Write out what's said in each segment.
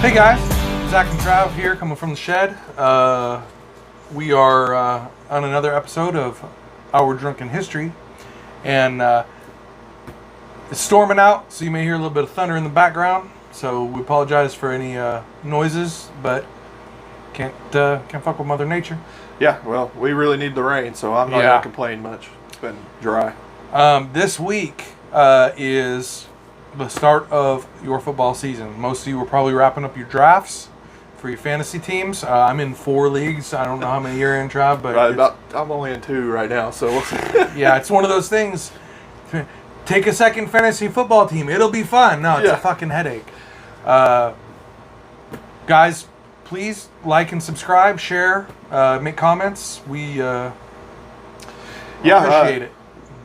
Hey guys, Zach and Trav here, coming from the shed. We are on another episode of Our Drunken History, and it's storming out, so you may hear a little bit of thunder in the background. So we apologize for any noises, but can't fuck with Mother Nature. Yeah, well, we really need the rain, so I'm not gonna complain much. It's been dry. This week is the start of your football season. Most of you are probably wrapping up your drafts for your fantasy teams. I'm in 4 leagues. I don't know how many you're in, Trav, but I'm only in 2 right now, so yeah, it's one of those things. Take a second fantasy football team. It'll be fun. No, it's a fucking headache. Guys, please like and subscribe, share, make comments. We appreciate it.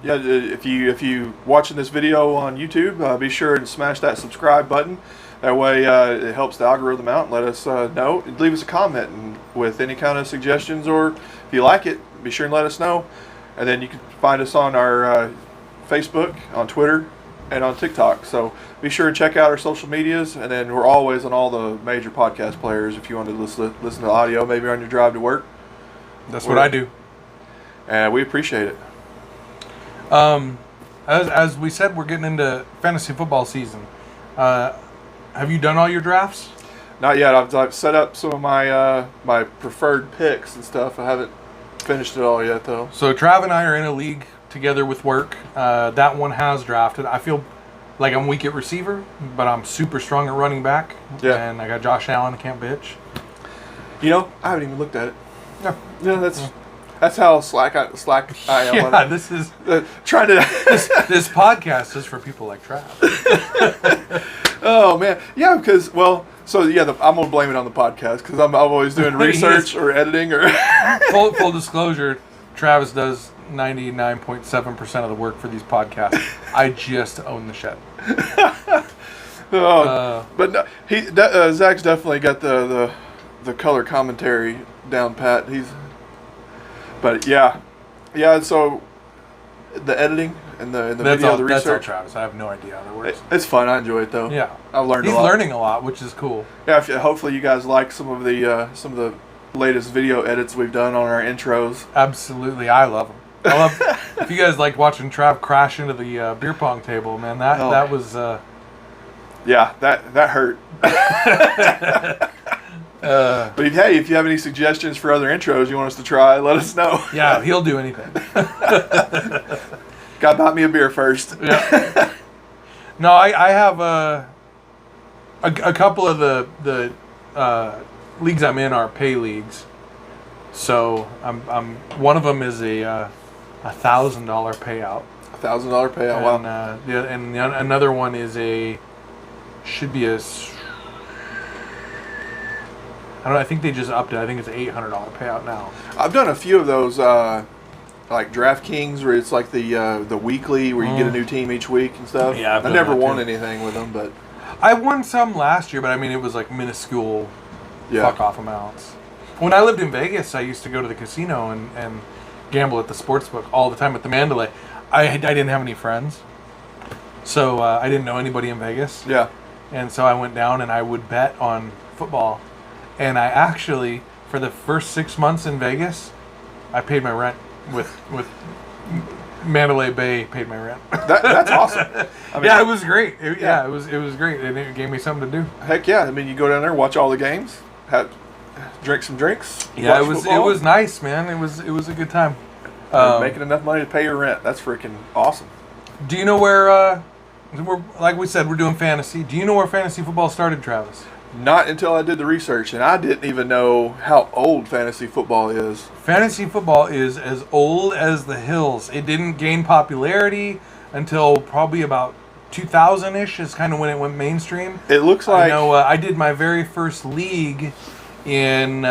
Yeah, if you watching this video on YouTube, be sure to smash that subscribe button. That way, it helps the algorithm out and let us know. Leave us a comment with any kind of suggestions, or if you like it, be sure and let us know. And then you can find us on our Facebook, on Twitter, and on TikTok. So be sure to check out our social medias. And then we're always on all the major podcast players if you want to listen to audio, maybe on your drive to work. That's what I do. And we appreciate it. As we said, we're getting into fantasy football season. Have you done all your drafts? Not yet. I've set up some of my my preferred picks and stuff. I haven't finished it all yet, though. So Trav and I are in a league together with work. That one has drafted. I feel like I'm weak at receiver, but I'm super strong at running back. Yeah. And I got Josh Allen. I can't bitch. You know, I haven't even looked at it. Yeah. Yeah, that's how slack I am. Yeah, this is trying to. this podcast is for people like Trav. Oh man, yeah, because I'm gonna blame it on the podcast because I'm always doing research or editing or. Full disclosure, Travis does 99.7% of the work for these podcasts. I just own the shed. But no, Zach's definitely got the color commentary down pat. But yeah. So the editing and the video, the research. That's all Travis. I have no idea how that works. It's fun. I enjoy it though. Yeah, I've learned. He's a lot. learning a lot, which is cool. Yeah. Hopefully you guys like some of the latest video edits we've done on our intros. Absolutely, I love them. I love. If you guys like watching Trav crash into the beer pong table, man, that was. Yeah, that hurt. But if you have any suggestions for other intros you want us to try, let us know. Yeah, he'll do anything. God bought me a beer first. Yeah. No, I have a couple of the leagues I'm in are pay leagues. So I'm one of them is a $1,000 payout. $1,000 payout. And, wow. And another one is should be I think they just upped it. I think it's an $800 payout now. I've done a few of those, like DraftKings, where it's like the weekly, where you get a new team each week and stuff. Yeah, I never won anything with them, but I won some last year. But I mean, it was like minuscule, fuck off amounts. When I lived in Vegas, I used to go to the casino and gamble at the sports book all the time at the Mandalay. I didn't have any friends, so I didn't know anybody in Vegas. Yeah, and so I went down and I would bet on football. And I actually, for the first 6 months in Vegas, I paid my rent with Mandalay Bay paid my rent. That's awesome. I mean, yeah, it was great. It was great, and it gave me something to do. Heck yeah! I mean, you go down there, watch all the games, drink some drinks. Yeah, it was nice, man. It was a good time. Making enough money to pay your rent. That's freaking awesome. Do you know where? We're like we said, we're doing fantasy. Do you know where fantasy football started, Travis? Not until I did the research, and I didn't even know how old fantasy football is. Fantasy football is as old as the hills. It didn't gain popularity until probably about 2000-ish is kind of when it went mainstream. It looks like... I did my very first league in, 02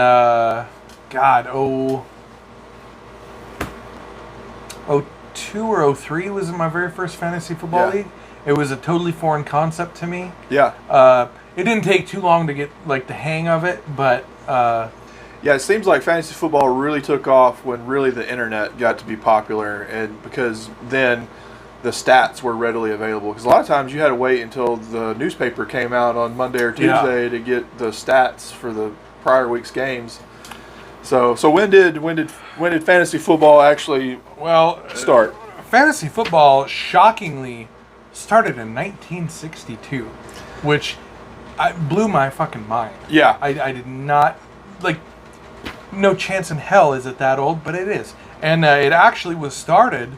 or 03 was my very first fantasy football league. It was a totally foreign concept to me. Yeah. It didn't take too long to get like the hang of it, but yeah, it seems like fantasy football really took off when really the internet got to be popular, and because then the stats were readily available. Because a lot of times you had to wait until the newspaper came out on Monday or Tuesday to get the stats for the prior week's games. So when did fantasy football actually start? Fantasy football, shockingly, started in 1962, which blew my fucking mind. Yeah. I did not, no chance in hell is it that old, but it is. And it actually was started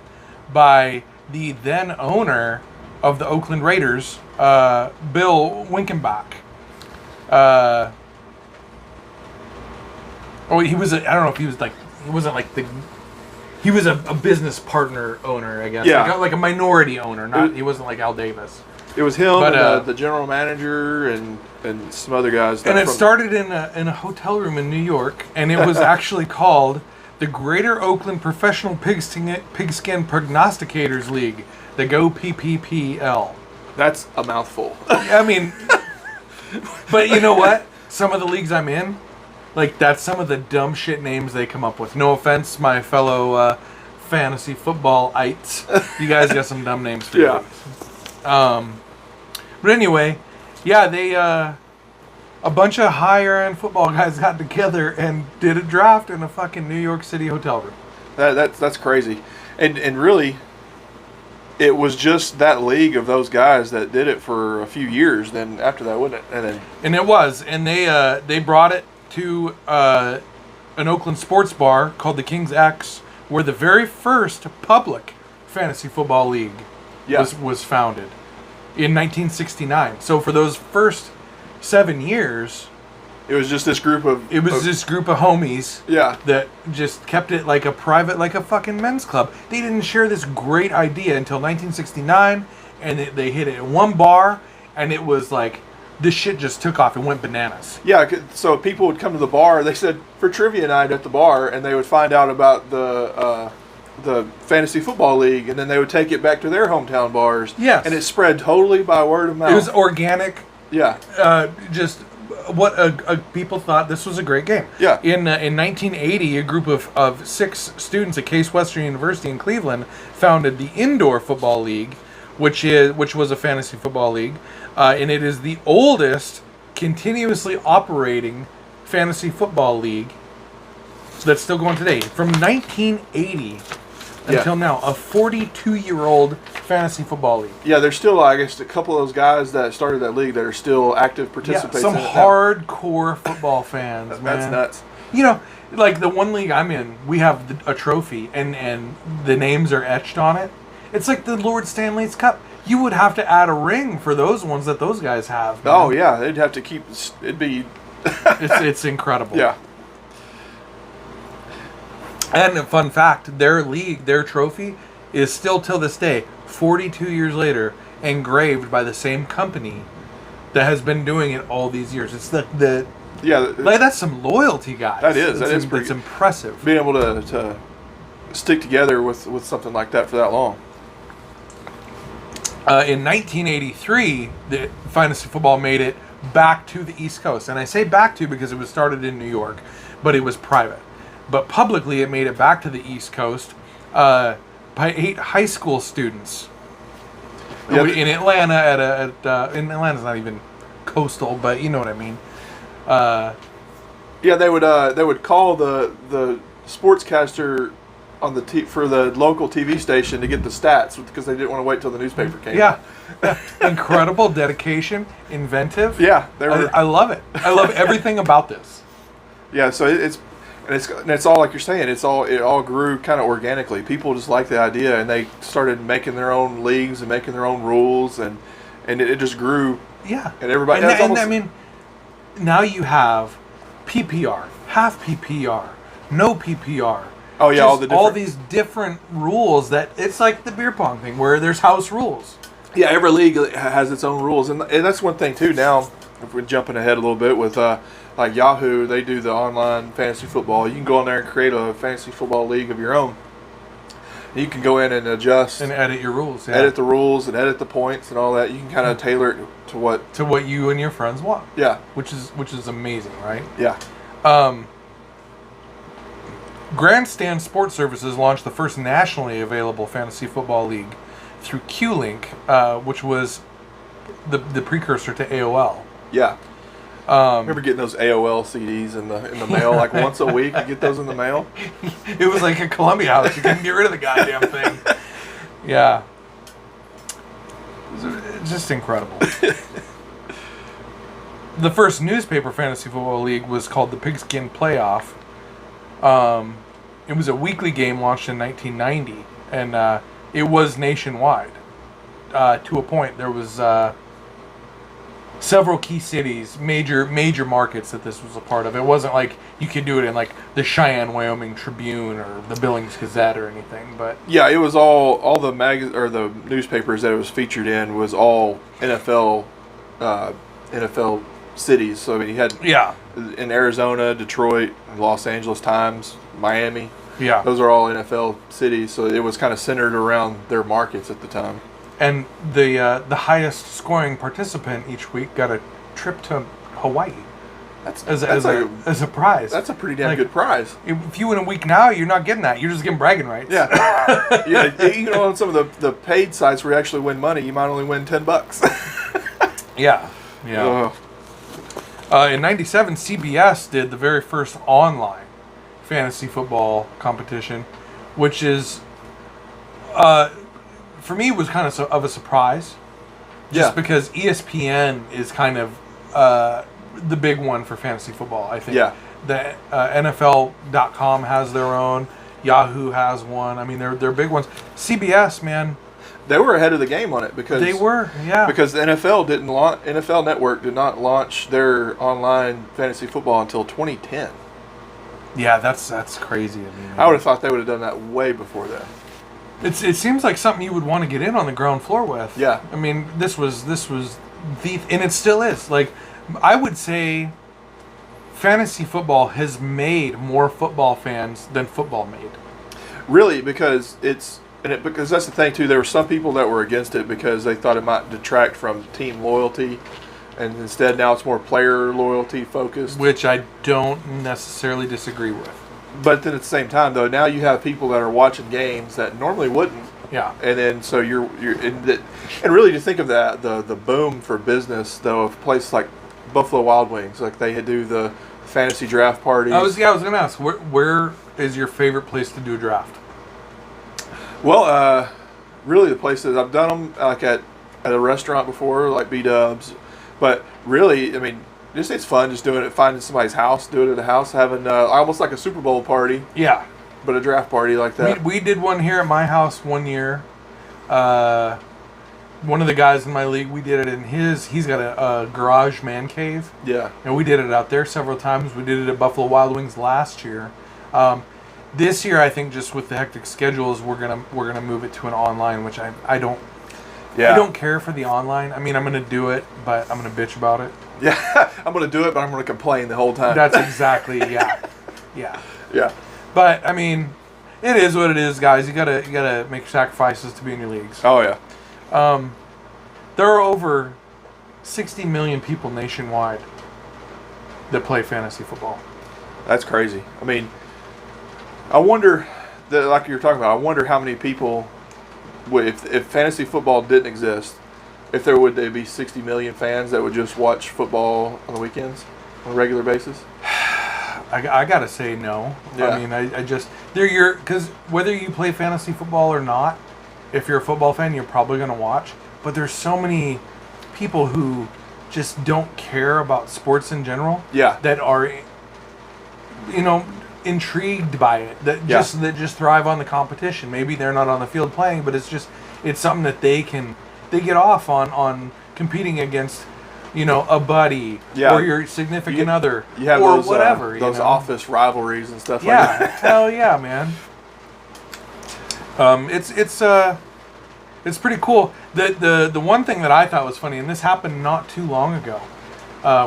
by the then owner of the Oakland Raiders, Bill Winkenbach. He was I don't know if he was he wasn't he was a business partner owner, I guess. Yeah. Like a minority owner, he wasn't like Al Davis. It was him and the general manager and some other guys. And it started in a hotel room in New York, and it was actually called the Greater Oakland Professional Pigskin Prognosticators League, the Go PPPL. That's a mouthful. I mean, but you know what? Some of the leagues I'm in, that's some of the dumb shit names they come up with. No offense, my fellow fantasy football-ites. You guys got some dumb names for you. But anyway, yeah, they a bunch of higher-end football guys got together and did a draft in a fucking New York City hotel room. That's crazy, and really, it was just that league of those guys that did it for a few years. Then after that, wouldn't it? And it was, and they brought it to an Oakland sports bar called the King's X, where the very first public fantasy football league was founded in 1969. So for those first 7 years, it was just this group of homies that just kept it like a private, like a fucking men's club. They didn't share this great idea until 1969, and they hit it in one bar, and it was like this shit just took off and went bananas. Yeah, so people would come to the bar. They said for trivia night at the bar, and they would find out about the fantasy football league, and then they would take it back to their hometown bars. Yes. And it spread totally by word of mouth. It was organic. Yeah. Just what people thought this was a great game. Yeah. In 1980, a group of 6 students at Case Western University in Cleveland founded the Indoor Football League, which was a fantasy football league, and it is the oldest continuously operating fantasy football league that's still going today. From 1980 until now, a 42-year-old fantasy football league. Yeah, there's still, I guess, a couple of those guys that started that league that are still active participants. Some in it hardcore football fans, man. That's nuts. You know, like the one league I'm in, we have a trophy, and the names are etched on it. It's like the Lord Stanley's Cup. You would have to add a ring for those ones that those guys have. Man. Oh, yeah. They'd have to keep... It'd be... it's incredible. Yeah. And a fun fact, their league, their trophy, is still till this day, 42 years later, engraved by the same company that has been doing it all these years. It's that's some loyalty, guys. That is. It's impressive. Being able to stick together with something like that for that long. In 1983, the fantasy football made it back to the East Coast. And I say back to because it was started in New York, but it was private. But publicly, it made it back to the East Coast by 8 high school students in Atlanta. In Atlanta's not even coastal, but you know what I mean. They would call the sportscaster on for the local TV station to get the stats because they didn't want to wait till the newspaper came. Yeah. Incredible dedication, inventive. Yeah, I love it. I love everything about this. Yeah, so it's all like you're saying. It all grew kind of organically. People just liked the idea, and they started making their own leagues and making their own rules, and it just grew. Yeah, and everybody. And I mean, now you have PPR, half PPR, no PPR. Oh yeah, all these different rules that it's like the beer pong thing where there's house rules. Yeah, every league has its own rules, and that's one thing too. Now, if we're jumping ahead a little bit with like Yahoo, they do the online fantasy football. You can go in there and create a fantasy football league of your own. You can go in and adjust and edit your rules. Yeah. Edit the rules and edit the points and all that. You can kind of tailor it to what you and your friends want. Yeah, which is amazing, right? Yeah. Grandstand Sports Services launched the first nationally available fantasy football league through Q-Link, which was the precursor to AOL. Yeah. Remember getting those AOL CDs in the mail like once a week? You get those in the mail? It was like a Columbia House. You couldn't get rid of the goddamn thing. Yeah. It's just incredible. The first newspaper fantasy football league was called the Pigskin Playoff. It was a weekly game launched in 1990, and it was nationwide. To a point, there was several key cities, major markets that this was a part of. It wasn't like you could do it in like the Cheyenne, Wyoming Tribune or the Billings Gazette or anything. But yeah, it was all the the newspapers that it was featured in was all NFL cities. So I mean, you had in Arizona, Detroit, Los Angeles Times, Miami. Yeah, those are all NFL cities. So it was kind of centered around their markets at the time. And the highest scoring participant each week got a trip to Hawaii. As a prize. That's a pretty damn good prize. If you win a week now, you're not getting that. You're just getting bragging rights. Yeah. Yeah. You know, on some of the paid sites where you actually win money, you might only win $10. Yeah. Yeah. In '97, CBS did the very first online fantasy football competition, which is, for me, was kind of a surprise. Just because ESPN is kind of the big one for fantasy football, I think. Yeah. The NFL.com has their own. Yahoo has one. I mean, they're big ones. CBS, man. They were ahead of the game on it because they were, yeah. Because the NFL Network did not launch their online fantasy football until 2010. Yeah, that's crazy. I would have thought they would have done that way before that. It seems like something you would want to get in on the ground floor with. Yeah. I mean, this was the, and it still is. Like, I would say fantasy football has made more football fans than football made. Really, because because that's the thing too. There were some people that were against it because they thought it might detract from team loyalty, and instead now it's more player loyalty focused. Which I don't necessarily disagree with. But then at the same time, though, now you have people that are watching games that normally wouldn't. Yeah. And then so and really to think of that the boom for business though of places like Buffalo Wild Wings, like they do the fantasy draft parties. I was going to ask, where is your favorite place to do a draft? Well, really the places I've done them like at a restaurant before, like B-Dubs. But really, I mean, just it's fun just doing it, finding somebody's house, doing it at a house, having almost like a Super Bowl party. Yeah. But a draft party like that. We did one here at my house one year. One of the guys in my league, we did it in he's got a garage man cave. Yeah. And we did it out there several times. We did it at Buffalo Wild Wings last year. This year, I think just with the hectic schedules, we're gonna move it to an online, which I don't. Yeah. I don't care for the online. I mean, I'm gonna do it, but I'm gonna bitch about it. Yeah, I'm gonna do it, but I'm gonna complain the whole time. That's exactly yeah. Yeah. But I mean, it is what it is, guys. You gotta make sacrifices to be in your leagues. Oh yeah. There are over 60 million people nationwide that play fantasy football. That's crazy. I mean, I wonder, like you're talking about, I wonder how many people, if fantasy football didn't exist, if would there be 60 million fans that would just watch football on the weekends on a regular basis? I gotta say no. Yeah. I mean, I just because whether you play fantasy football or not, if you're a football fan, you're probably gonna watch. But there's so many people who just don't care about sports in general. Yeah. That are, intrigued by it. That just thrive on the competition. Maybe they're not on the field playing, but it's something that they get off on competing against. A buddy or your significant other you have or those, whatever. Those office rivalries and stuff like that. Yeah, hell yeah, man. It's pretty cool. The one thing that I thought was funny, and this happened not too long ago,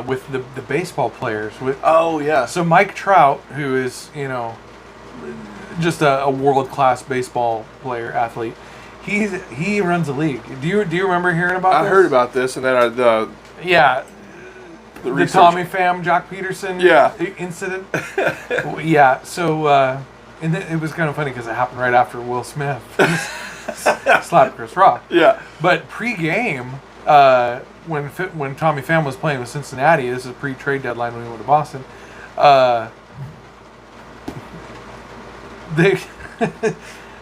with the baseball players. So Mike Trout, who is just a world-class baseball player athlete, he runs a league. Do you remember hearing about this? I heard about this, and then the Tommy Pham, Jock Peterson incident. So and it was kind of funny because it happened right after Will Smith. slap Chris Rock. Yeah. But pre-game, when Tommy Pham was playing with Cincinnati, this is pre-trade deadline when he went to Boston. They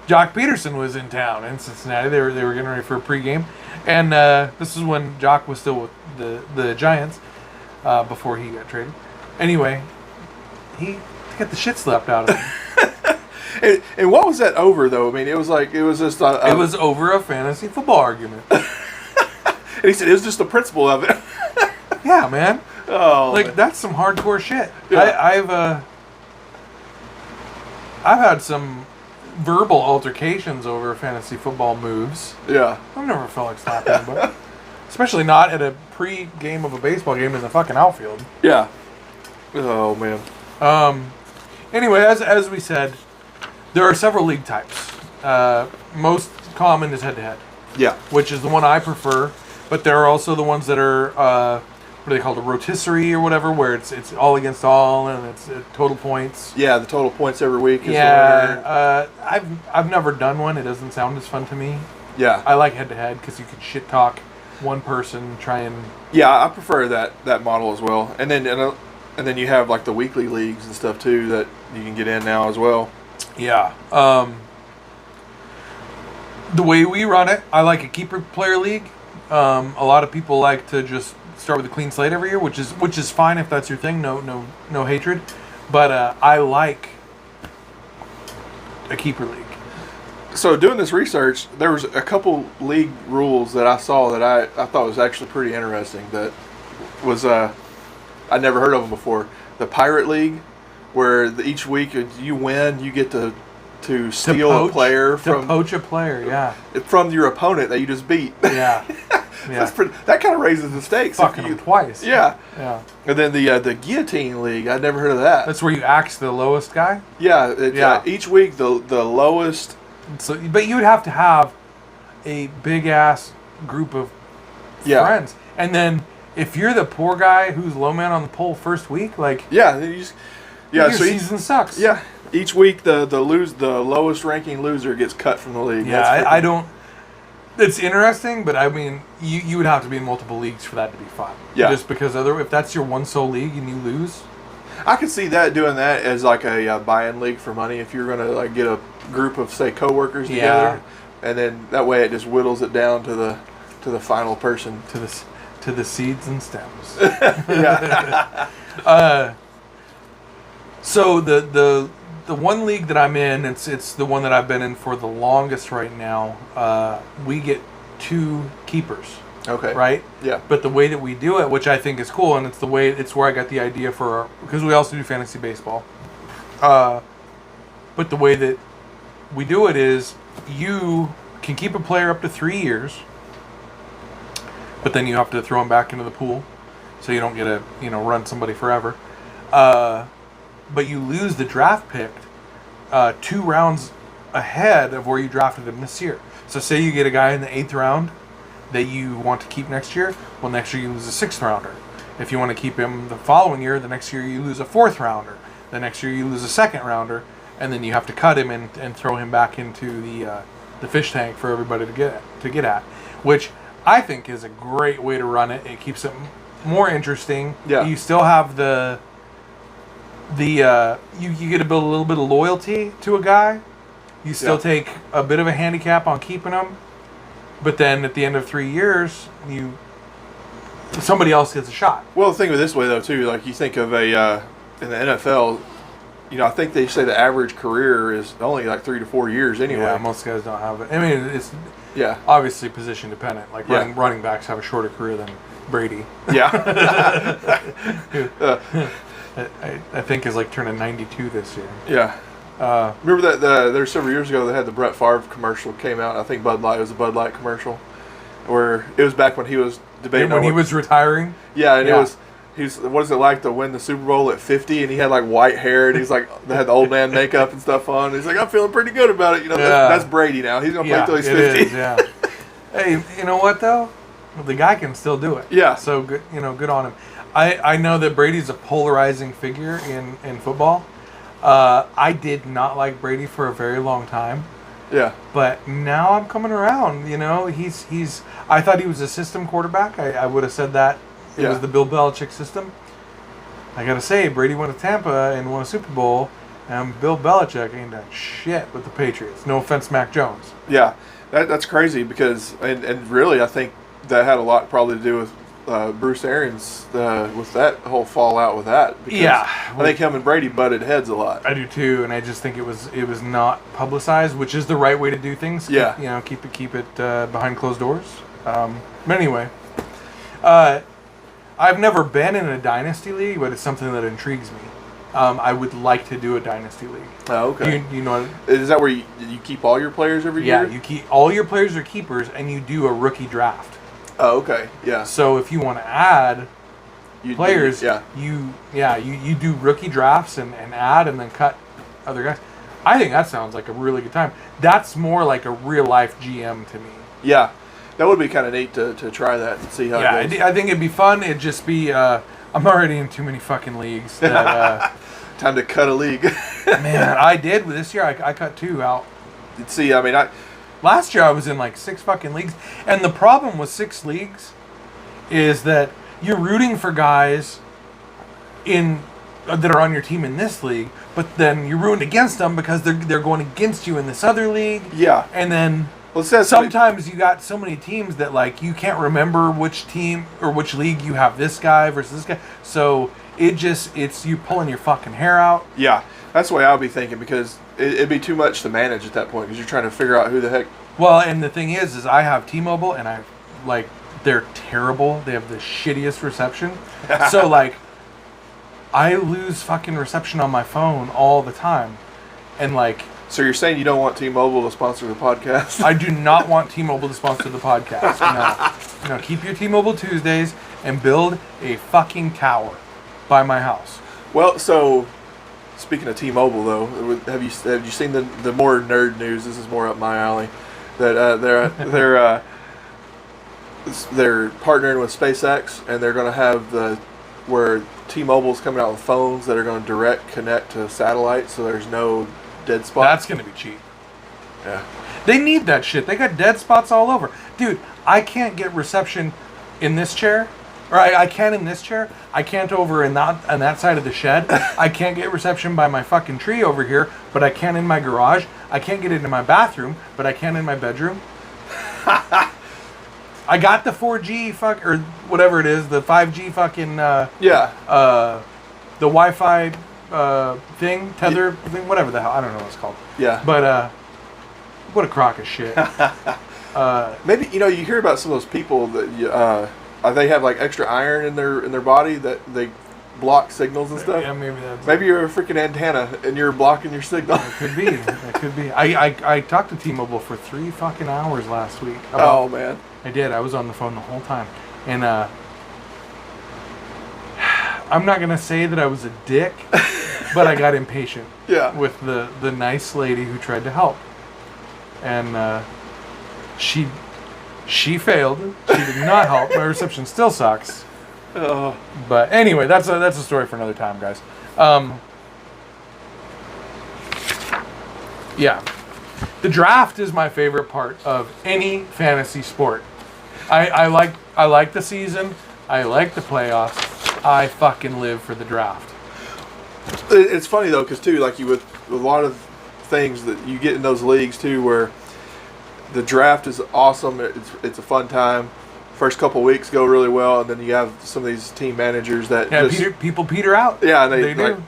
Jock Peterson was in town in Cincinnati. They were getting ready for a pregame, and this is when Jock was still with the Giants before he got traded. Anyway, he got the shit slapped out of him. and what was that over though? I mean, it was just it was over a fantasy football argument. And he said it was just the principle of it. Yeah, man. Oh, like man. that's some hardcore shit. Yeah. I've had some verbal altercations over fantasy football moves. Yeah. I've never felt like slapping anybody. Especially not at a pre-game of a baseball game in the fucking outfield. Yeah. Oh, man. Anyway, as we said, there are several league types. Most common is head-to-head. Yeah. Which is the one I prefer. But there are also the ones that are, what are they called, a rotisserie or whatever, where it's all against all and it's total points. Yeah, the total points every week is the winner. Yeah, I've never done one. It doesn't sound as fun to me. Yeah. I like head-to-head because you can shit-talk one person, try and... Yeah, I prefer that model as well. And then you have like the weekly leagues and stuff too that you can get in now as well. Yeah. The way we run it, I like a keeper player league. A lot of people like to just start with a clean slate every year, which is fine if that's your thing. No hatred. But I like a keeper league. So doing this research, there was a couple league rules that I saw that I thought was actually pretty interesting. That was I'd never heard of them before. The Pirate League, where each week you win, you get to steal a player to poach a player, yeah, from your opponent that you just beat. Yeah, yeah. That kind of raises the stakes. Fucking them twice. Yeah, yeah. And then the Guillotine League, I'd never heard of that. That's where you axe the lowest guy. Yeah, each week the lowest. So, but you would have to have a big ass group of friends, and then if you're the poor guy who's low man on the pole first week, like your season sucks. Yeah, each week the lowest ranking loser gets cut from the league. Yeah, I don't. It's interesting, but I mean, you would have to be in multiple leagues for that to be fun. Yeah, just because if that's your one sole league and you lose, I could see doing that as like a buy-in league for money. If you're gonna like get a group of say coworkers together, and then that way it just whittles it down to the final person, to the seeds and stems. Yeah. So the one league that I'm in, it's the one that I've been in for the longest right now. We get 2 keepers. Okay. Right? Yeah. But the way that we do it, which I think is cool, and it's where I got the idea because we also do fantasy baseball. But the way that we do it is you can keep a player up to 3 years, but then you have to throw him back into the pool, so you don't get to run somebody forever. But you lose the draft pick 2 rounds ahead of where you drafted him this year. So say you get a guy in the 8th round that you want to keep next year, well, next year you lose a 6th rounder. If you want to keep him the following year, the next year you lose a 4th rounder. The next year you lose a 2nd rounder, and then you have to cut him and throw him back into the fish tank for everybody to get at, which I think is a great way to run it. It keeps it more interesting. Yeah. You still have you get to build a little bit of loyalty to a guy. You still take a bit of a handicap on keeping him, but then at the end of 3 years, somebody else gets a shot. Well, think of it this way though too. Like you think of in the NFL, I think they say the average career is only like 3 to 4 years anyway. Yeah, most guys don't have it. I mean, it's obviously position dependent. Like running backs have a shorter career than Brady. Yeah. I think is like turning 92 this year. Yeah. Remember that there several years ago they had the Brett Favre commercial came out. I think Bud Light was a Bud Light commercial, where it was back when he was debating when he was retiring. Yeah, and it was. What is it like to win the Super Bowl at 50? And he had like white hair, and he's like, they had the old man makeup and stuff on. He's like, I'm feeling pretty good about it. That's Brady now. He's gonna play till he's 50. Is, yeah. Hey, you know what though? The guy can still do it. Yeah. So good, good on him. I know that Brady's a polarizing figure in football. I did not like Brady for a very long time. Yeah. But now I'm coming around. You know, he's. I thought he was a system quarterback. I would have said that it was the Bill Belichick system. I gotta say, Brady went to Tampa and won a Super Bowl, and Bill Belichick ain't done shit with the Patriots. No offense, Mac Jones. Yeah, that's crazy because, and really, I think that had a lot probably to do with Bruce Arians with that whole fallout with that. Because I think him and Brady butted heads a lot. I do too, and I just think it was not publicized, which is the right way to do things. Yeah, keep it behind closed doors. But anyway, I've never been in a Dynasty League, but it's something that intrigues me. I would like to do a Dynasty League. Oh, okay. You know, is that where you keep all your players every year? Yeah, you keep all your players are keepers, and you do a rookie draft. Oh, okay. Yeah. So if you want to add players, you do rookie drafts and add and then cut other guys. I think that sounds like a really good time. That's more like a real life GM to me. Yeah, that would be kind of neat to try that and see how it goes. I think it'd be fun. It'd just be I'm already in too many fucking leagues. That, time to cut a league. Man, I did this year. I cut 2 out. See, I mean, last year I was in like 6 fucking leagues, and the problem with 6 leagues is that you're rooting for guys that are on your team in this league, but then you're rooting against them because they're going against you in this other league. Yeah, and then sometimes you got so many teams that like you can't remember which team or which league you have this guy versus this guy. So it's you pulling your fucking hair out. Yeah, that's the way I would be thinking because it'd be too much to manage at that point because you're trying to figure out who the heck. Well, and the thing is I have T-Mobile and they're terrible. They have the shittiest reception. So like I lose fucking reception on my phone all the time. And like, so you're saying you don't want T-Mobile to sponsor the podcast? I do not want T-Mobile to sponsor the podcast. No, keep your T-Mobile Tuesdays and build a fucking tower by my house. Well, so speaking of T-Mobile though, have you seen the more nerd news? This is more up my alley. That they're partnering with SpaceX and they're going to have where T-Mobile's coming out with phones that are going to direct connect to satellites, so there's no dead spots. That's going to be cheap. Yeah. They need that shit. They got dead spots all over. Dude, I can't get reception in this chair. Or I can in this chair. I can't over on that side of the shed. I can't get reception by my fucking tree over here, but I can in my garage. I can't get into my bathroom, but I can in my bedroom. I got the 4G or whatever it is, the 5G fucking the Wi-Fi thing, tether thing, whatever the hell, I don't know what it's called. Yeah. But what a crock of shit. Maybe you hear about some of those people that they have like extra iron in their body that they block signals and stuff. Yeah, maybe you're a freaking antenna and you're blocking your signal. It could be. It could be. I talked to T-Mobile for 3 fucking hours last week. Oh man. I did. I was on the phone the whole time. And I'm not going to say that I was a dick, but I got impatient with the nice lady who tried to help. And she failed. She did not help. My reception still sucks. Oh. But anyway, that's a story for another time, guys. Yeah. The draft is my favorite part of any fantasy sport. I like the season. I like the playoffs. I fucking live for the draft. It's funny though, because too, like with a lot of things that you get in those leagues too, where the draft is awesome. It's a fun time. First couple weeks go really well, and then you have some of these team managers that people peter out. Yeah, and they do.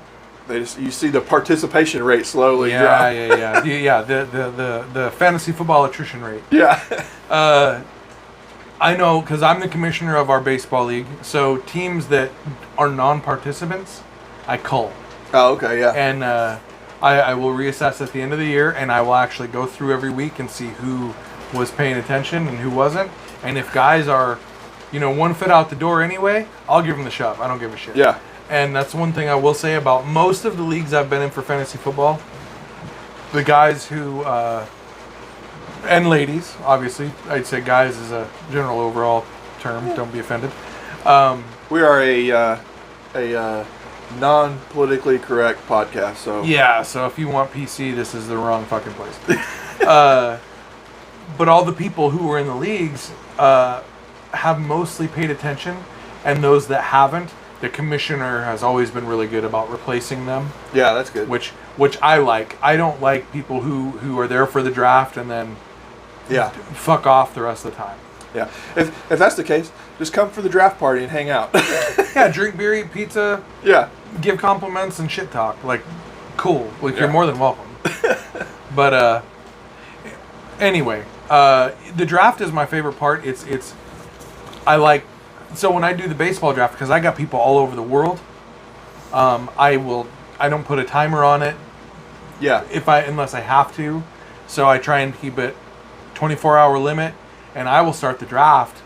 You see the participation rate slowly drop. Yeah. The fantasy football attrition rate. Yeah. I know because I'm the commissioner of our baseball league. So teams that are non-participants, I cull. Oh, okay, yeah. And I will reassess at the end of the year, and I will actually go through every week and see who was paying attention and who wasn't. And if guys are, 1 foot out the door anyway, I'll give them the shove. I don't give a shit. Yeah. And that's one thing I will say about most of the leagues I've been in for fantasy football. The guys who, and ladies, obviously. I'd say guys is a general overall term. Don't be offended. We are a non-politically correct podcast, so... Yeah, so if you want PC, this is the wrong fucking place. But all the people who were in the leagues have mostly paid attention, and those that haven't, the commissioner has always been really good about replacing them. Yeah, that's good. Which I like. I don't like people who are there for the draft and then fuck off the rest of the time. Yeah, if that's the case, just come for the draft party and hang out. Yeah, drink beer, eat pizza. Yeah, give compliments and shit talk. Like, cool. Like, you're more than welcome. But anyway, the draft is my favorite part. I like. So when I do the baseball draft, because I got people all over the world, I don't put a timer on it. Yeah. Unless I have to, so I try and keep it 24-hour limit. And I will start the draft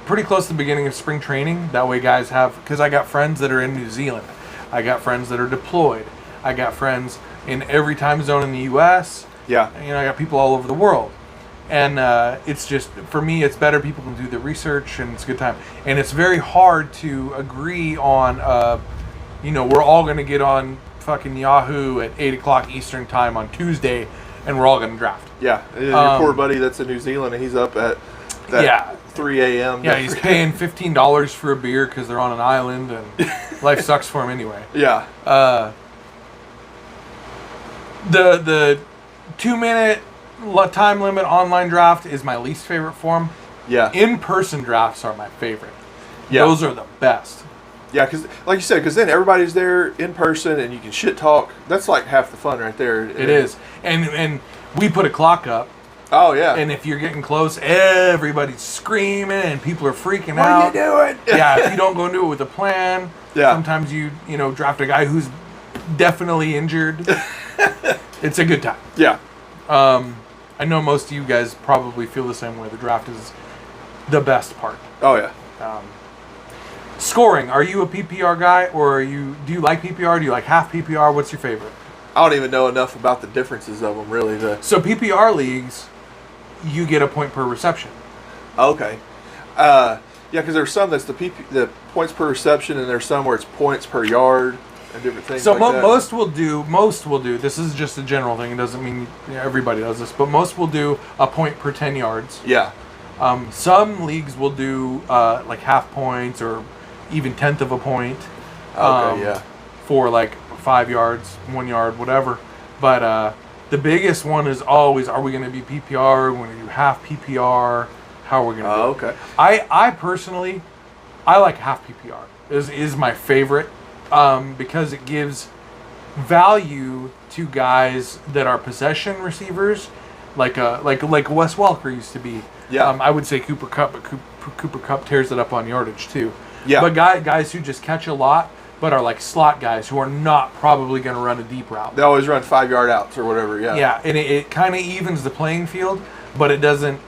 pretty close to the beginning of spring training. That way guys because I got friends that are in New Zealand. I got friends that are deployed. I got friends in every time zone in the U.S. Yeah. I got people all over the world. And it's just, for me, it's better. People can do the research and it's a good time. And it's very hard to agree on, we're all going to get on fucking Yahoo at 8 o'clock Eastern time on Tuesday and we're all going to draft. Yeah, your poor buddy that's in New Zealand, and he's up at 3 a.m. Yeah, he's paying $15 for a beer because they're on an island, and life sucks for him anyway. Yeah. The 2-minute time limit online draft is my least favorite form. Yeah. In-person drafts are my favorite. Yeah. Those are the best. Yeah, because like you said, because then everybody's there in person and you can shit talk. That's like half the fun right there. It is. And we put a clock up. Oh, yeah. And if you're getting close, everybody's screaming and people are freaking out. What are you doing? Yeah, if you don't go into it with a plan, sometimes you draft a guy who's definitely injured. It's a good time. Yeah. I know most of you guys probably feel the same way. The draft is the best part. Oh, yeah. Scoring. Are you a PPR guy, or do you like PPR? Do you like half PPR? What's your favorite? I don't even know enough about the differences of them, really. So PPR leagues, you get a point per reception. Okay. Yeah, because there's some that's the points per reception, and there's some where it's points per yard and different things. So like that. most will do. This is just a general thing. It doesn't mean everybody does this, but most will do a point per 10 yards. Yeah. Some leagues will do like half points or even tenth of a point. Okay. Yeah. For like 5 yards, 1 yard, whatever. But the biggest one is always: are we going to be PPR? Are we going to do half PPR? How are we going to do it? Okay. I personally, I like half PPR. Is my favorite because it gives value to guys that are possession receivers, like Wes Welker used to be. Yeah. I would say Cooper Kupp, but Cooper Kupp tears it up on yardage too. Yeah. But guys who just catch a lot, but are like slot guys who are not probably going to run a deep route. They always run 5 yard outs or whatever. Yeah. Yeah, and it kind of evens the playing field, but it doesn't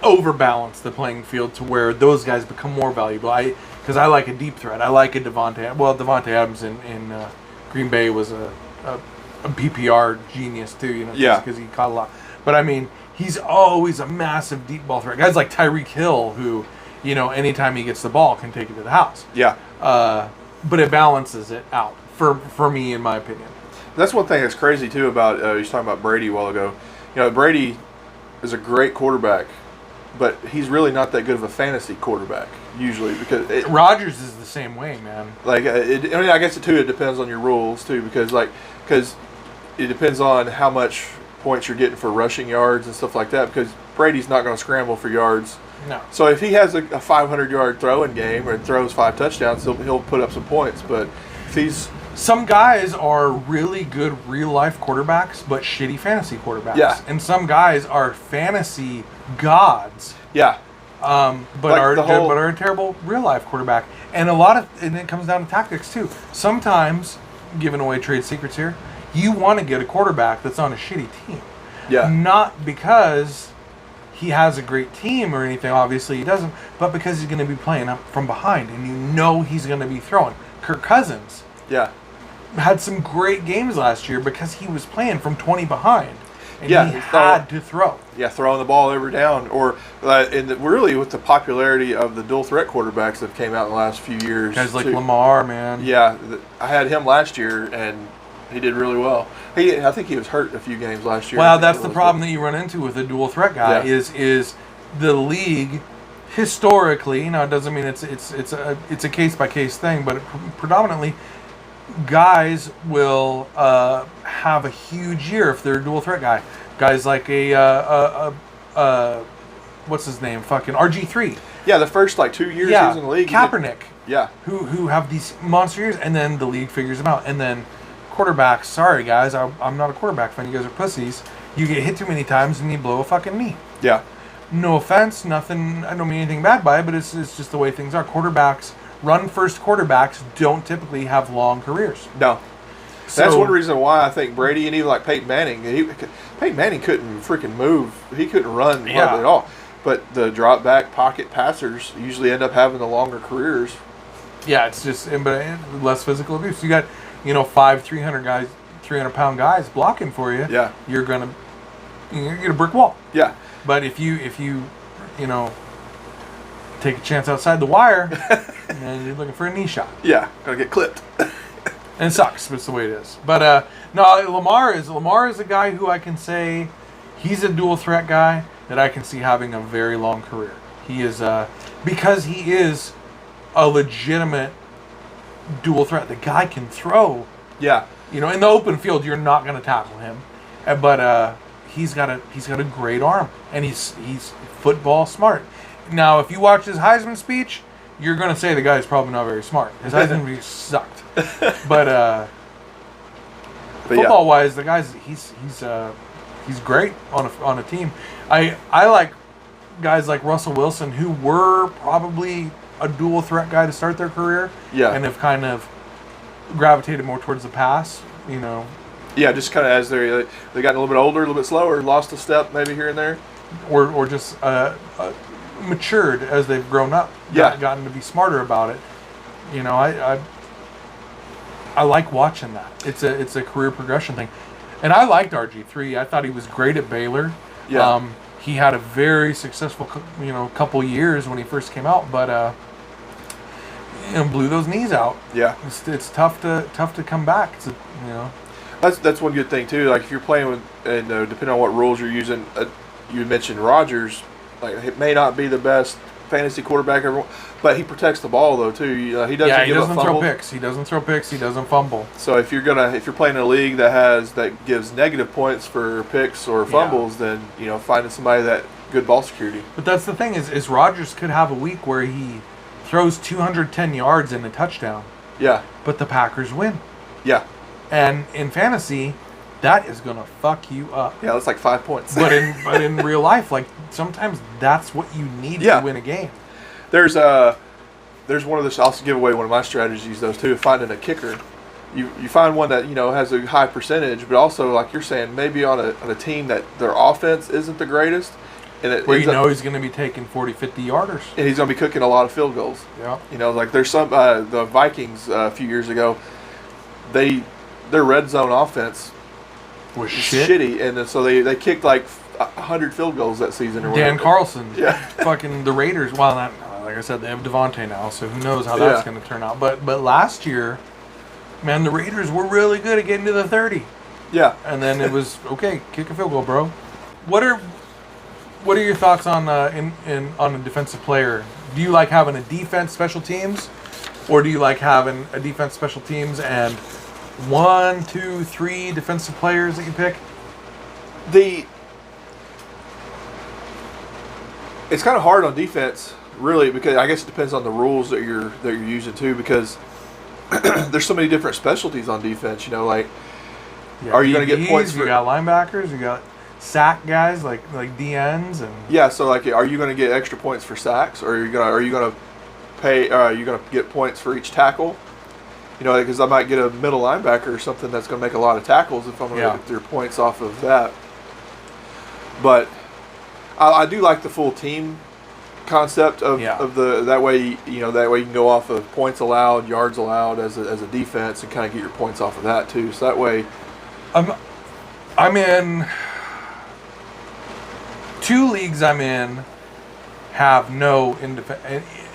overbalance the playing field to where those guys become more valuable. Because I like a deep threat. I like a Devontae. Well, Devontae Adams in Green Bay was a PPR genius too. Because he caught a lot. But I mean, he's always a massive deep ball threat. Guys like Tyreek Hill, who anytime he gets the ball, can take it to the house. Yeah. But it balances it out for me, in my opinion. That's one thing that's crazy too about you was talking about Brady a while ago. Brady is a great quarterback, but he's really not that good of a fantasy quarterback usually because Rodgers is the same way, man. Like I guess it depends on your rules too because it depends on how much points you're getting for rushing yards and stuff like that because Brady's not going to scramble for yards. No. So if he has a 500-yard throwing game or throws 5 touchdowns, he'll put up some points. But if he's some guys are really good real-life quarterbacks, but shitty fantasy quarterbacks. Yeah. And some guys are fantasy gods. Yeah. But are a terrible real-life quarterback. And and it comes down to tactics too. Sometimes, giving away trade secrets here, you want to get a quarterback that's on a shitty team. Yeah. Not because he has a great team or anything, obviously he doesn't, but because he's going to be playing up from behind and he's going to be throwing. Kirk Cousins had some great games last year because he was playing from 20 behind and he had to throw. Yeah, throwing the ball every down. Or really with the popularity of the dual threat quarterbacks that came out in the last few years. Guys like Lamar, man. Yeah, I had him last year and He did really well. I think he was hurt a few games last year. Well, that's the problem that you run into with a dual threat guy is the league historically. Now, it doesn't mean it's a case by case thing, but predominantly guys will have a huge year if they're a dual threat guy. Guys like what's his name? Fucking RG3. Yeah, the first 2 years he was in the league. Kaepernick. Yeah. Who have these monster years, and then the league figures them out. And then quarterbacks, sorry guys, I'm not a quarterback fan. You guys are pussies. You get hit too many times and you blow a fucking knee. Yeah. No offense, nothing. I don't mean anything bad by it, but it's just the way things are. Quarterbacks, run first quarterbacks don't typically have long careers. No. That's one reason why I think Brady and even like Peyton Manning, Peyton Manning couldn't freaking move. He couldn't run hardly at all. But the drop back pocket passers usually end up having the longer careers. Yeah, it's just but less physical abuse. You got 300-pound guys blocking for you. Yeah, you're gonna get a brick wall. Yeah, but if you take a chance outside the wire, and you're looking for a knee shot. Yeah, gonna get clipped. And it sucks, but it's the way it is. But no, Lamar is a guy who I can say he's a dual threat guy that I can see having a very long career. He is because he is a legitimate dual threat. The guy can throw. Yeah. In the open field, you're not going to tackle him, but he's got a great arm, and he's football smart. Now, if you watch his Heisman speech, you're going to say the guy's probably not very smart. His Heisman speech sucked, but football wise, the guy's he's great on a team. I like guys like Russell Wilson who were probably a dual threat guy to start their career, and have kind of gravitated more towards the pass, Yeah, just kind of as they gotten a little bit older, a little bit slower, lost a step maybe here and there, or just matured as they've grown up. Gotten to be smarter about it. I like watching that. It's a career progression thing, and I liked RG3. I thought he was great at Baylor. Yeah. He had a very successful couple years when he first came out, but blew those knees out. Yeah. It's tough to come back. That's one good thing too. Like if you're playing with, and depending on what rules you're using, you mentioned Rodgers. Like it may not be the best fantasy quarterback ever, but he protects the ball though too. He doesn't. He doesn't throw picks. He doesn't throw picks. He doesn't fumble. So if you're playing in a league that gives negative points for picks or fumbles, then finding somebody that good ball security. But that's the thing is Rodgers could have a week where he throws 210 yards and a touchdown. Yeah. But the Packers win. Yeah. And in fantasy, that is gonna fuck you up. Yeah, that's like 5 points. but in real life, like sometimes that's what you need to win a game. There's one of the. I'll give away one of my strategies though too. Finding a kicker, you find one that has a high percentage, but also like you're saying, maybe on a team that their offense isn't the greatest, and he's going to be taking 40, 50 yarders, and he's going to be cooking a lot of field goals. Yeah. Like there's some the Vikings a few years ago, their red zone offense was shitty, and so they kicked like 100 field goals that season. Or Dan whatever. Carlson, yeah, fucking the Raiders. Well, like I said, they have Devontae now, so who knows how that's going to turn out. But last year, man, the Raiders were really good at getting to the 30. Yeah, and then it was okay, kick a field goal, bro. What are your thoughts on on a defensive player? Do you like having a defense special teams, or do you like having a defense special teams and 1, 2, 3 defensive players that you pick? It's kind of hard on defense, really, because I guess it depends on the rules that you're using too, because there's so many different specialties on defense. Are you going to get points? You got linebackers. You got sack guys like DNs and So like, are you going to get extra points for sacks, or are you going to pay? Are you going to get points for each tackle? Because I might get a middle linebacker or something that's going to make a lot of tackles if I'm going to get their points off of that. But I do like the full team concept of that way you can go off of points allowed, yards allowed as a defense, and kind of get your points off of that too. So that way, I'm in 2 leagues. I'm in have no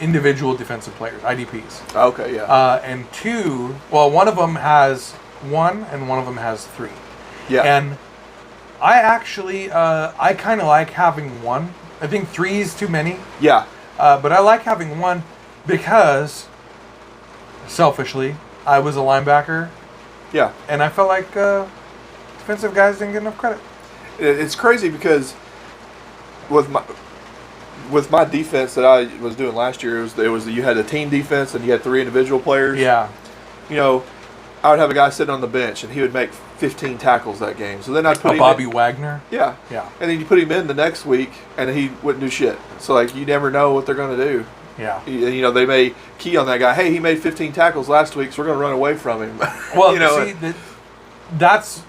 individual defensive players, IDPs. Okay, yeah. And 2, well, one of them has 1, and one of them has 3. Yeah. And I actually, I kind of like having 1. I think 3 is too many. Yeah. But I like having 1 because, selfishly, I was a linebacker. Yeah. And I felt like defensive guys didn't get enough credit. It's crazy because with my defense that I was doing last year, it was you had a team defense and you had 3 individual players. Yeah. You know, I would have a guy sitting on the bench and he would make 15 tackles that game. So then I'd put him Bobby in. Wagner. Yeah. Yeah. And then you put him in the next week and he wouldn't do shit. So like you never know what they're going to do. Yeah. You know, they may key on that guy. Hey, he made 15 tackles last week, so we're going to run away from him. Well, you know, see, that's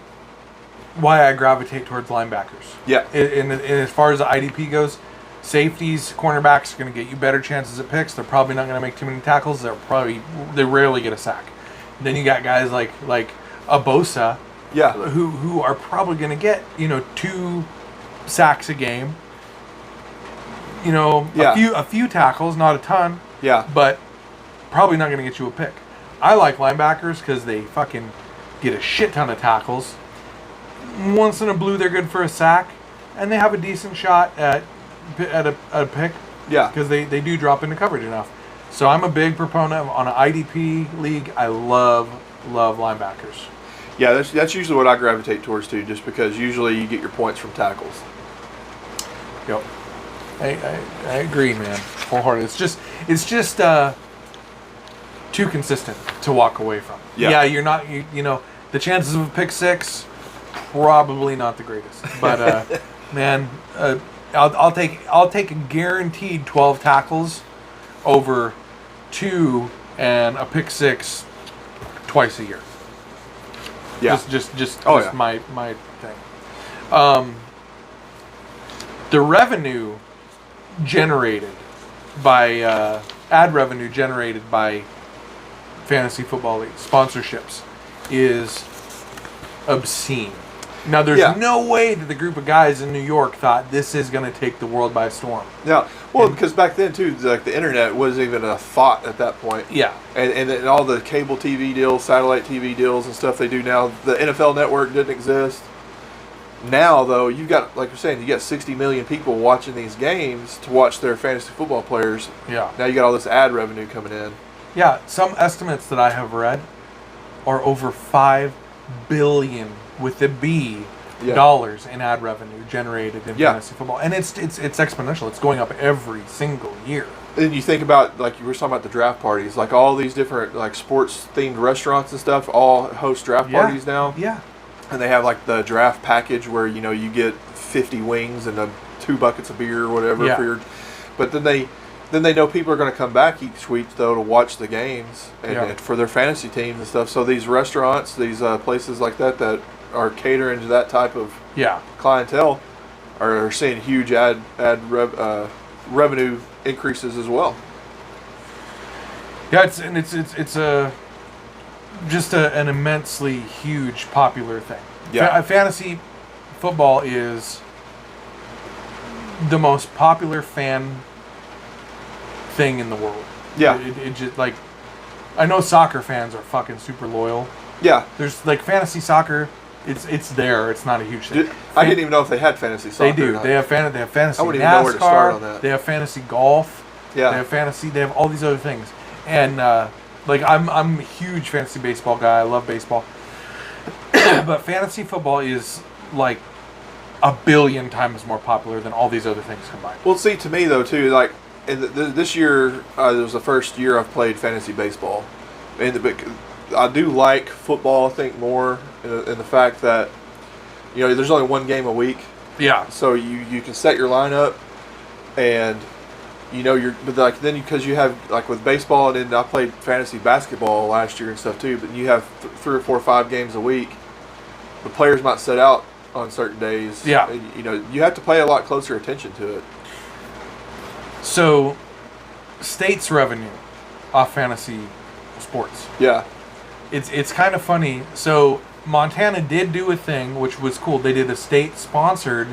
why I gravitate towards linebackers. yeah. And as far as the IDP goes, safeties, cornerbacks are going to get you better chances at picks. They're probably not going to make too many tackles. They rarely get a sack. Then you got guys like a Bosa, Yeah. who are probably going to get 2 sacks a game. Yeah. A few tackles, not a ton, Yeah. but probably not going to get you a pick. I like linebackers because they fucking get a shit ton of tackles. Once in a blue, they're good for a sack, and they have a decent shot at a pick. Yeah. Because they do drop into coverage enough. So I'm a big proponent on an IDP league. I love linebackers. Yeah, that's usually what I gravitate towards too, just because usually you get your points from tackles. Yep. I agree, man. Wholehearted. It's just too consistent to walk away from. Yeah. You're not. The chances of a pick 6 probably not the greatest. But man, I'll take a guaranteed 12 tackles over 2 and a pick 6 twice a year. Yeah. Just yeah. my thing. The revenue generated by ad revenue generated by fantasy football league sponsorships is obscene. Now, there's no way that the group of guys in New York thought this is going to take the world by storm. Yeah, well, because back then too, like the internet wasn't even a thought at that point. Yeah, and all the cable TV deals, satellite TV deals, and stuff they do now. The NFL Network didn't exist. Now, though, you've got, like you're saying, you got 60 million people watching these games to watch their fantasy football players. Yeah. Now you got all this ad revenue coming in. Yeah, some estimates that I have read are over $5 billion with a B dollars in ad revenue generated in fantasy football, and it's exponential. It's going up every single year. And you think about, like you were talking about the draft parties, like all these different like sports themed restaurants and stuff all host draft parties now. Yeah. And they have like the draft package where you get 50 wings and 2 buckets of beer or whatever for your. But then they know people are going to come back each week though to watch the games and for their fantasy teams and stuff. So these restaurants, these places like that are catering to that type of clientele are seeing huge revenue increases as well. Yeah, it's an immensely huge popular thing. Yeah. Fantasy football is the most popular fan thing in the world. Yeah. It just like, I know soccer fans are fucking super loyal. Yeah. There's like fantasy soccer. It's there. It's not a huge thing. I didn't even know if they had fantasy soccer. They do. They have fantasy. I wouldn't NASCAR, even know where to start on that. They have fantasy golf. Yeah. They have fantasy. They have all these other things. And like I'm a huge fantasy baseball guy. I love baseball. But fantasy football is like 1 billion times more popular than all these other things combined. Well, see, to me though too, like this year it was the first year I've played fantasy baseball, and I do like football. I think more in the fact that there's only one game a week. Yeah. So you can set your lineup, and because you have like with baseball, and then I played fantasy basketball last year and stuff too. But you have 3 or 4 or 5 games a week. The players might set out on certain days. Yeah. And, you have to pay a lot closer attention to it. So, states revenue off fantasy sports. Yeah. It's kind of funny. So Montana did do a thing which was cool. They did a state-sponsored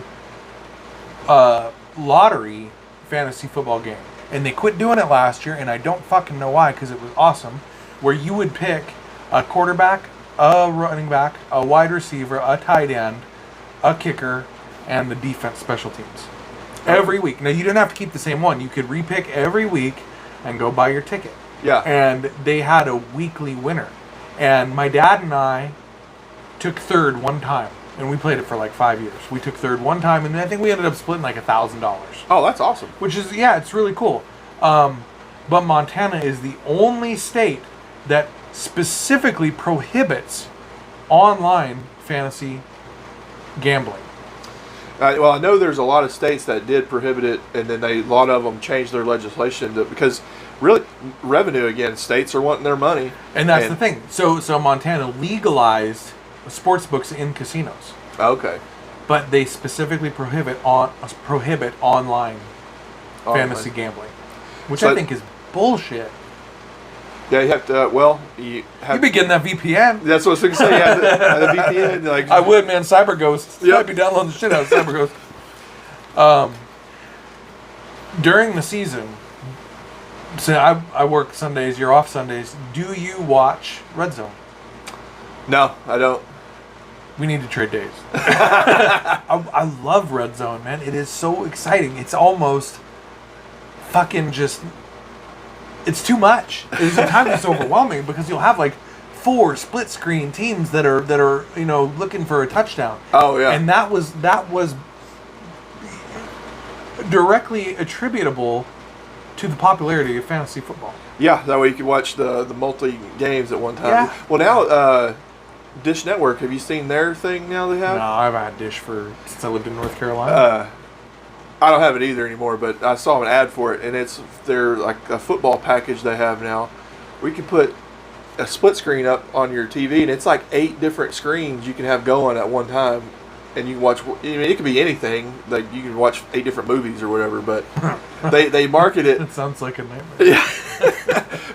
lottery fantasy football game, and they quit doing it last year, and I don't fucking know why, because it was awesome. Where you would pick a quarterback, a running back, a wide receiver, a tight end, a kicker, and the defense special teams. Every week. Now, you didn't have to keep the same one. You could repick every week and go buy your ticket. Yeah. And they had a weekly winner. And my dad and I took third one time. And we played it for like 5 years. We took third one time, and I think we ended up splitting like $1,000. Oh, that's awesome. Which is, yeah, it's really cool. But Montana is the only state that specifically prohibits online fantasy gambling. Well, I know there's a lot of states that did prohibit it, and then a lot of them changed their legislation because really revenue, again, states are wanting their money. And that's the thing. So Montana legalized sports books in casinos. Okay. But they specifically prohibit online fantasy gambling, which I think is bullshit. Yeah, you have to. You'd be getting that VPN. That's what I was going to say. Yeah, the VPN. Like I would, man. Cyber Ghost. Yep. I'd be downloading the shit out of Cyber Ghost. During the season, so I work Sundays. You're off Sundays. Do you watch Red Zone? No, I don't. We need to trade days. I love Red Zone, man. It is so exciting. It's almost fucking just. It's too much. There's a time it's overwhelming because you'll have like 4 split screen teams that are looking for a touchdown. Oh yeah. And that was directly attributable to the popularity of fantasy football. Yeah, that way you can watch the multi games at one time. Yeah. Well, now Dish Network. Have you seen their thing now they have? No, I've had Dish since I lived in North Carolina. I don't have it either anymore, but I saw an ad for it, and they're like a football package they have now. We can put a split screen up on your TV, and it's like 8 different screens you can have going at one time, and you can watch. I mean, it could be anything. Like you can watch 8 different movies or whatever. But they market it. It sounds like a nightmare. Yeah.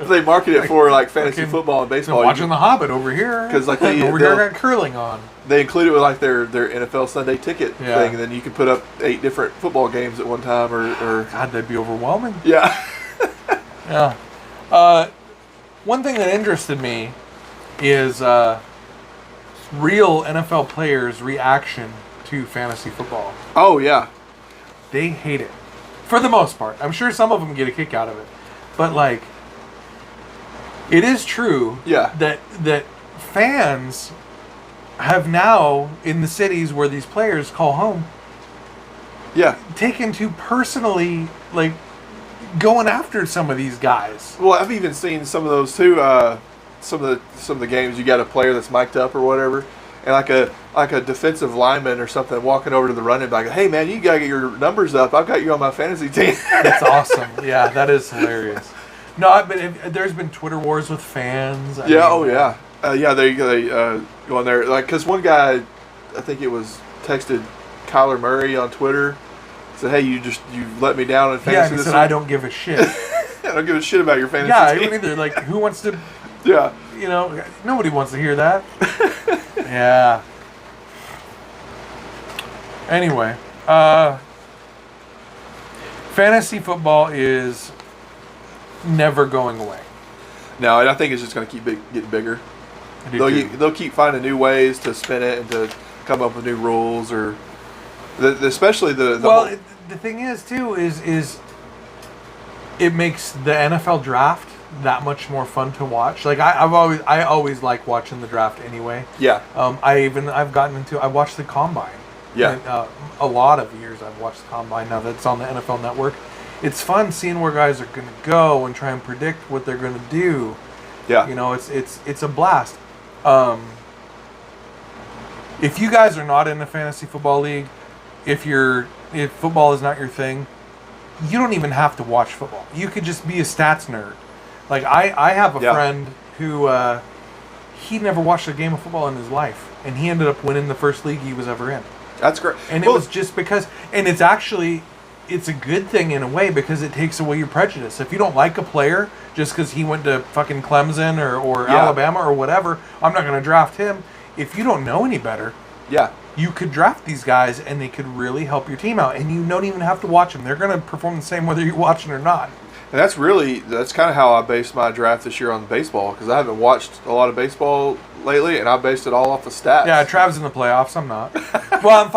They market it for like fantasy football and baseball. Watching The Hobbit over here. Because like over here got curling on. They include it with like their NFL Sunday ticket thing, and then you can put up 8 different football games at one time. Or God, that'd be overwhelming. Yeah. Yeah. One thing that interested me is real NFL players' reaction to fantasy football. Oh yeah. They hate it, for the most part. I'm sure some of them get a kick out of it, but like, it is true. Yeah. That fans have now, in the cities where these players call home, taken to personally, like, going after some of these guys. Well, I've even seen some of those too. Some of the games you got a player that's mic'd up or whatever, and like a defensive lineman or something walking over to the running back, hey man, you gotta get your numbers up. I've got you on my fantasy team. That's awesome. Yeah, that is hilarious. No, but there's been Twitter wars with fans. They go on there, like, because one guy, I think it was texted Kyler Murray on Twitter, said, hey, you let me down in fantasy. Yeah, he said, I don't give a shit. I don't give a shit about your fantasy team. Yeah, either. Like, who wants to? Yeah. Nobody wants to hear that. Yeah. Anyway, fantasy football is never going away. No, and I think it's just going to keep getting bigger. They'll keep finding new ways to spin it and to come up with new rules, or especially the the thing is too is it makes the NFL draft that much more fun to watch. Like I always like watching the draft anyway. Yeah. I watched the combine. Yeah. And, a lot of years I've watched the combine now that's on the NFL Network. It's fun seeing where guys are going to go and try and predict what they're going to do. Yeah. It's a blast. If you guys are not in a fantasy football league, if football is not your thing, you don't even have to watch football. You could just be a stats nerd. Like I have a friend who he never watched a game of football in his life, and he ended up winning the first league he was ever in. That's great. And it was just because, and it's a good thing in a way because it takes away your prejudice. If you don't like a player just because he went to fucking Clemson or Alabama or whatever, I'm not going to draft him. If you don't know any better, you could draft these guys and they could really help your team out, and you don't even have to watch them. They're going to perform the same whether you're watching or not. And that's kind of how I based my draft this year on baseball, because I haven't watched a lot of baseball lately, and I based it all off of stats. Yeah, Trav's in the playoffs. I'm not. Well, I'm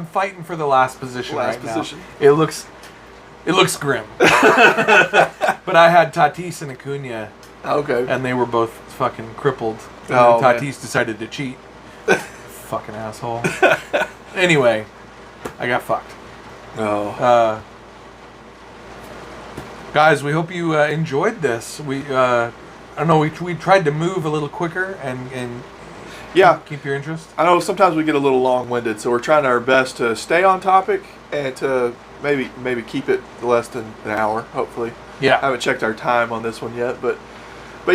fighting for the last position Last right position. now. It looks grim. But I had Tatis and Acuna, Okay. and they were both fucking crippled. And Oh, then man. Tatis decided to cheat. Fucking asshole. Anyway, I got fucked. Oh. Guys, we hope you enjoyed this. I don't know. We tried to move a little quicker and Yeah. keep your interest. I know sometimes we get a little long-winded, so we're trying our best to stay on topic and to maybe keep it less than an hour, hopefully. Yeah. I haven't checked our time on this one yet, but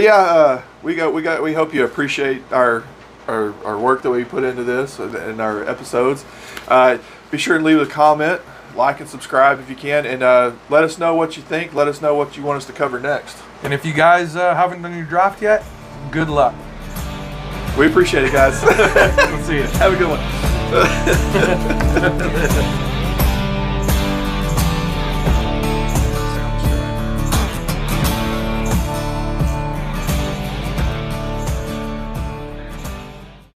yeah, we hope you appreciate our work that we put into this and our episodes. Be sure to leave a comment, like and subscribe if you can, and let us know what you think. Let us know what you want us to cover next. And if you guys haven't done your draft yet, good luck. We appreciate it, guys. We'll see you. Have a good one.